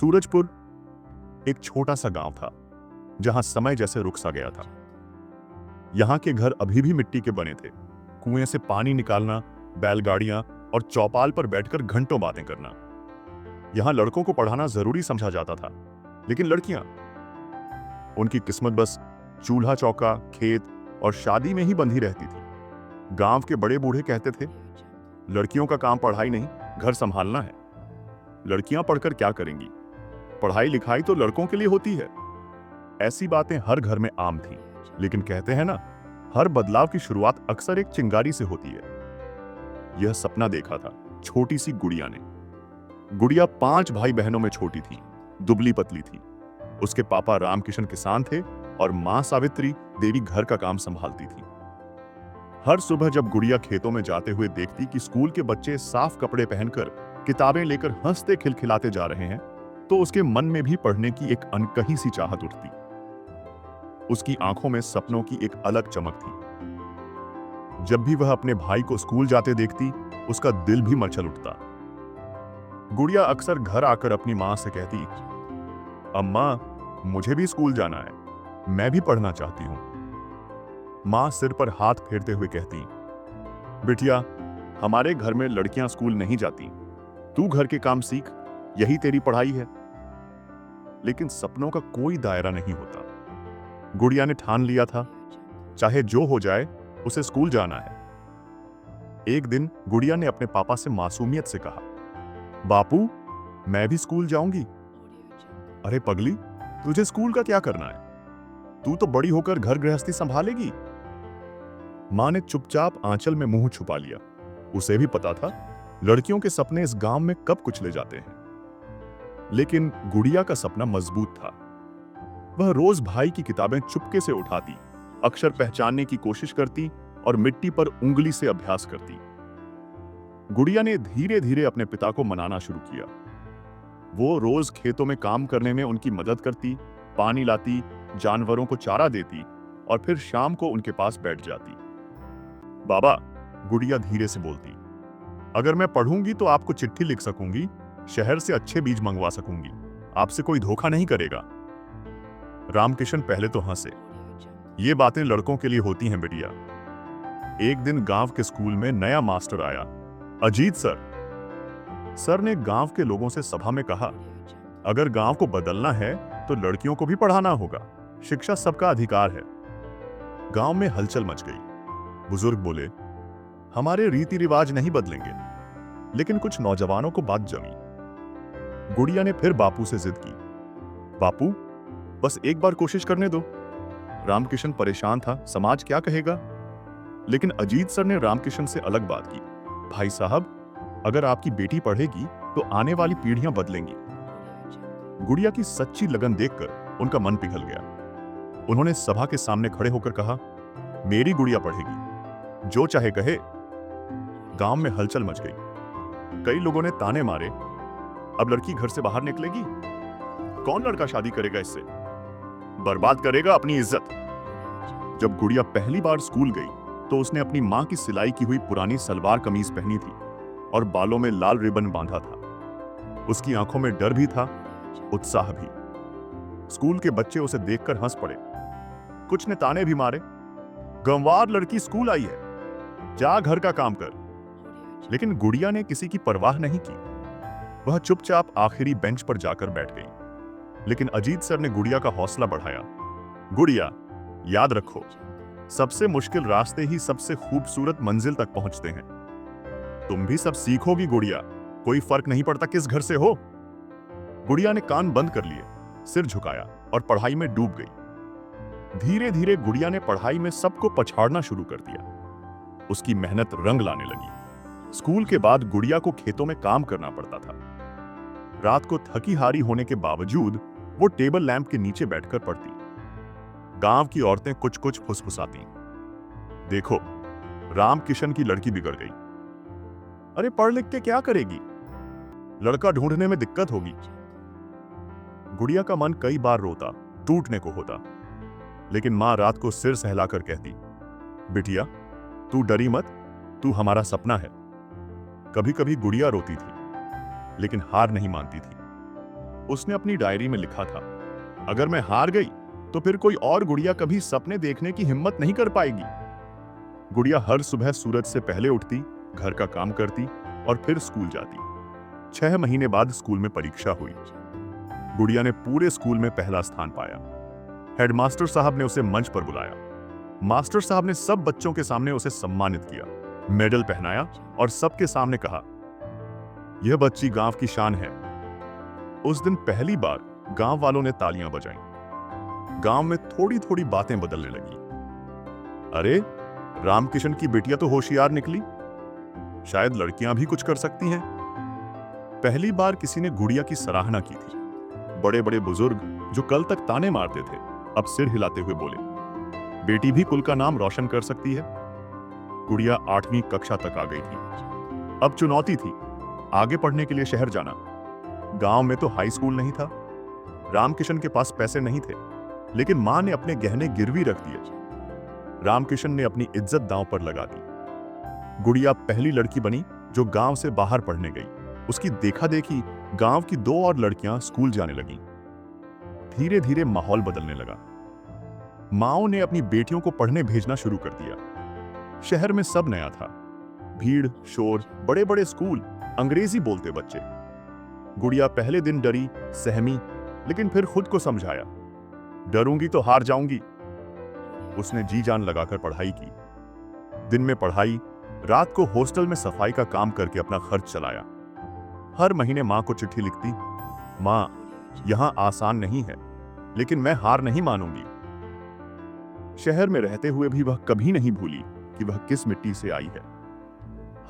सूरजपुर एक छोटा सा गांव था जहां समय जैसे रुक सा गया था। यहाँ के घर अभी भी मिट्टी के बने थे। कुएं से पानी निकालना, बैलगाड़ियां और चौपाल पर बैठकर घंटों बातें करना। यहाँ लड़कों को पढ़ाना जरूरी समझा जाता था, लेकिन लड़कियां, उनकी किस्मत बस चूल्हा चौका, खेत और शादी में ही बंधी रहती थी। गांव के बड़े बूढ़े कहते थे, लड़कियों का काम पढ़ाई नहीं, घर संभालना है। लड़कियां पढ़कर क्या करेंगी? पढ़ाई लिखाई तो लड़कों के लिए होती है। ऐसी बातें हर घर में आम थी, लेकिन कहते हैं ना, हर बदलाव की शुरुआत अक्सर एक चिंगारी से होती है। यह सपना देखा था छोटी सी गुड़िया ने। गुड़िया 5 भाई बहनों में छोटी थी, दुबली पतली थी। उसके पापा रामकिशन किसान थे और मां सावित्री देवी घर का काम संभालती थी। हर सुबह जब गुड़िया खेतों में जाते हुए देखती कि स्कूल के बच्चे साफ कपड़े पहनकर किताबें लेकर हंसते खिलखिलाते जा रहे हैं, तो उसके मन में भी पढ़ने की एक अनकही सी चाहत उठती। उसकी आंखों में सपनों की एक अलग चमक थी। जब भी वह अपने भाई को स्कूल जाते देखती, उसका दिल भी मचल उठता। गुड़िया अक्सर घर आकर अपनी मां से कहती, अम्मा, मुझे भी स्कूल जाना है, मैं भी पढ़ना चाहती हूं। मां सिर पर हाथ फेरते हुए कहती, बिटिया, हमारे घर में लड़कियां स्कूल नहीं जाती, तू घर के काम सीख, यही तेरी पढ़ाई है। लेकिन सपनों का कोई दायरा नहीं होता। गुड़िया ने ठान लिया था, चाहे जो हो जाए, उसे स्कूल जाना है। एक दिन गुड़िया ने अपने पापा से मासूमियत से कहा, बापू, मैं भी स्कूल जाऊंगी। अरे पगली, तुझे स्कूल का क्या करना है? तू तो बड़ी होकर घर गृहस्थी संभालेगी। मां ने चुपचाप आंचल में मुंह छुपा लिया। उसे भी पता था लड़कियों के सपने इस गांव में कब कुचले जाते हैं। लेकिन गुड़िया का सपना मजबूत था। वह रोज भाई की किताबें चुपके से उठाती, अक्षर पहचानने की कोशिश करती और मिट्टी पर उंगली से अभ्यास करती। गुड़िया ने धीरे धीरे अपने पिता को मनाना शुरू किया। वो रोज खेतों में काम करने में उनकी मदद करती, पानी लाती, जानवरों को चारा देती और फिर शाम को उनके पास बैठ जाती। बाबा, गुड़िया धीरे से बोलती, अगर मैं पढ़ूंगी तो आपको चिट्ठी लिख सकूंगी, शहर से अच्छे बीज मंगवा सकूंगी, आपसे कोई धोखा नहीं करेगा। रामकिशन पहले तो हंसे। ये बातें लड़कों के लिए होती हैं बेटिया। एक दिन गांव के स्कूल में नया मास्टर आया, अजीत सर। सर ने गांव के लोगों से सभा में कहा, अगर गांव को बदलना है तो लड़कियों को भी पढ़ाना होगा, शिक्षा सबका अधिकार है। गांव में हलचल मच गई। बुजुर्ग बोले, हमारे रीति रिवाज नहीं बदलेंगे। लेकिन कुछ नौजवानों को बात जमी। गुड़िया ने फिर बापू से जिद की, बापू, बस एक बार कोशिश करने दो। रामकिशन परेशान था, समाज क्या कहेगा? लेकिन अजीत सर ने रामकिशन से अलग बात की, भाई साहब, अगर आपकी बेटी पढ़ेगी तो आने वाली पीढ़ियां बदलेंगी। गुड़िया की सच्ची लगन देखकर उनका मन पिघल गया। उन्होंने सभा के सामने खड़े होकर कहा, मेरी गुड़िया पढ़ेगी, जो चाहे कहे। गांव में हलचल मच गई। कई लोगों ने ताने मारे, अब लड़की घर से बाहर निकलेगी? कौन लड़का शादी करेगा इससे? बर्बाद करेगा अपनी इज्जत। जब गुड़िया पहली बार स्कूल गई तो उसने अपनी मां की सिलाई की हुई पुरानी सलवार कमीज पहनी थी और बालों में लाल रिबन बांधा था। उसकी आंखों में डर भी था, उत्साह भी। स्कूल के बच्चे उसे देखकर हंस पड़े। कुछ ने ताने भी मारे, गंवार लड़की स्कूल आई है, जा घर का काम कर। लेकिन गुड़िया ने किसी की परवाह नहीं की। वह चुपचाप आखिरी बेंच पर जाकर बैठ गई। लेकिन अजीत सर ने गुड़िया का हौसला बढ़ाया, गुड़िया, याद रखो, सबसे मुश्किल रास्ते ही सबसे खूबसूरत मंजिल तक पहुंचते हैं। तुम भी सब सीखोगी गुड़िया, कोई फर्क नहीं पड़ता किस घर से हो। गुड़िया ने कान बंद कर लिए, सिर झुकाया और पढ़ाई में डूब गई। धीरे धीरे गुड़िया ने पढ़ाई में सबको पछाड़ना शुरू कर दिया। उसकी मेहनत रंग लाने लगी। स्कूल के बाद गुड़िया को खेतों में काम करना पड़ता था। रात को थकी हारी होने के बावजूद वो टेबल लैंप के नीचे बैठकर पढ़ती। गांव की औरतें कुछ कुछ फुसफुसाती, देखो, रामकिशन की लड़की बिगड़ गई। अरे पढ़ लिख के क्या करेगी? लड़का ढूंढने में दिक्कत होगी। गुड़िया का मन कई बार रोता, टूटने को होता। लेकिन मां रात को सिर सहलाकर कहती, बिटिया, तू डरी मत, तू हमारा सपना है। कभी कभी गुड़िया रोती थी, लेकिन हार नहीं मानती थी। उसने अपनी डायरी में लिखा था, अगर मैं हार गई तो फिर कोई और गुड़िया कभी सपने देखने की हिम्मत नहीं कर पाएगी। गुड़िया हर सुबह सूरज से पहले उठती, घर का काम करती और फिर स्कूल जाती। 6 महीने बाद स्कूल में परीक्षा हुई। गुड़िया ने पूरे स्कूल में पहला स्थान पाया। हेडमास्टर साहब ने उसे मंच पर बुलाया। मास्टर साहब ने सब बच्चों के सामने उसे सम्मानित किया, मेडल पहनाया और सबके सामने कहा, यह बच्ची गांव की शान है। उस दिन पहली बार गांव वालों ने तालियां बजाईं। गांव में थोड़ी थोड़ी बातें बदलने लगी। अरे, रामकिशन की बेटियां तो होशियार निकली, शायद लड़कियां भी कुछ कर सकती हैं। पहली बार किसी ने गुड़िया की सराहना की थी। बड़े बड़े बुजुर्ग जो कल तक ताने मारते थे, अब सिर हिलाते हुए बोले, बेटी भी कुल का नाम रोशन कर सकती है। गुड़िया 8वीं कक्षा तक आ गई थी। अब चुनौती थी, आगे पढ़ने के लिए शहर जाना। गांव में तो हाई स्कूल नहीं था। रामकिशन के पास पैसे नहीं थे, लेकिन मां ने अपने गहने गिरवी रख दिए। रामकिशन ने अपनी इज्जत दांव पर लगा दी। गुड़िया पहली लड़की बनी जो गांव से बाहर पढ़ने गई। उसकी देखा देखी गांव की 2 और लड़कियां स्कूल जाने लगीं। धीरे धीरे माहौल बदलने लगा। माओ ने अपनी बेटियों को पढ़ने भेजना शुरू कर दिया। शहर में सब नया था, भीड़, शोर, बड़े बड़े स्कूल, अंग्रेजी बोलते बच्चे। गुड़िया पहले दिन डरी, सहमी, लेकिन फिर खुद को समझाया, डरूंगी तो हार जाऊंगी। उसने जी जान लगाकर पढ़ाई की। दिन में पढ़ाई, रात को हॉस्टल में सफाई का काम करके अपना खर्च चलाया। हर महीने मां को चिट्ठी लिखती, मां, यहां आसान नहीं है, लेकिन मैं हार नहीं मानूंगी। शहर में रहते हुए भी वह कभी नहीं भूली कि वह किस मिट्टी से आई है।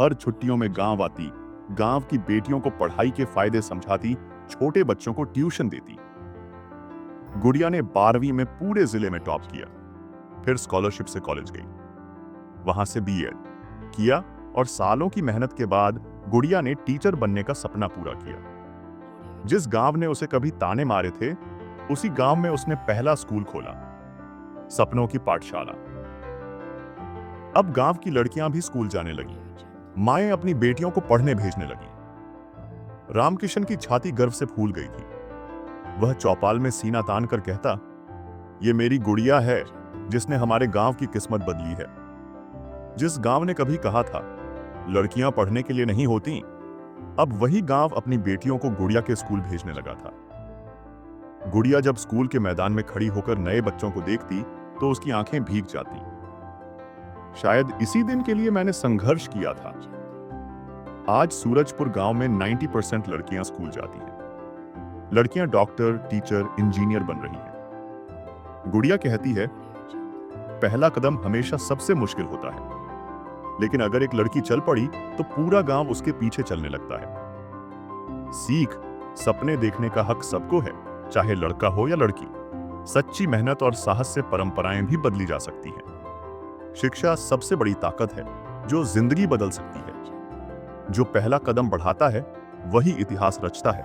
हर छुट्टियों में गांव आती, गांव की बेटियों को पढ़ाई के फायदे समझाती, छोटे बच्चों को ट्यूशन देती। गुड़िया ने 12वीं में पूरे जिले में टॉप किया। फिर स्कॉलरशिप से कॉलेज गई, वहां से बीएड किया और सालों की मेहनत के बाद गुड़िया ने टीचर बनने का सपना पूरा किया। जिस गांव ने उसे कभी ताने मारे थे, उसी गांव में उसने पहला स्कूल खोला, सपनों की पाठशाला। अब गांव की लड़कियां भी स्कूल जाने लगी। माएं अपनी बेटियों को पढ़ने भेजने लगी। रामकिशन की छाती गर्व से फूल गई थी। वह चौपाल में सीना तान कर कहता, ये मेरी गुड़िया है जिसने हमारे गांव की किस्मत बदली है। जिस गांव ने कभी कहा था लड़कियां पढ़ने के लिए नहीं होती, अब वही गांव अपनी बेटियों को गुड़िया के स्कूल भेजने लगा था। गुड़िया जब स्कूल के मैदान में खड़ी होकर नए बच्चों को देखती तो उसकी आंखें भीग जाती। शायद इसी दिन के लिए मैंने संघर्ष किया था। आज सूरजपुर गांव में 90% लड़कियां स्कूल जाती हैं। लड़कियां डॉक्टर, टीचर, इंजीनियर बन रही हैं। गुड़िया कहती है, पहला कदम हमेशा सबसे मुश्किल होता है, लेकिन अगर एक लड़की चल पड़ी तो पूरा गांव उसके पीछे चलने लगता है। सीख, सपने देखने का हक सबको है, चाहे लड़का हो या लड़की। सच्ची मेहनत और साहस से परंपराएं भी बदली जा सकती हैं। शिक्षा सबसे बड़ी ताकत है जो जिंदगी बदल सकती है। जो पहला कदम बढ़ाता है वही इतिहास रचता है।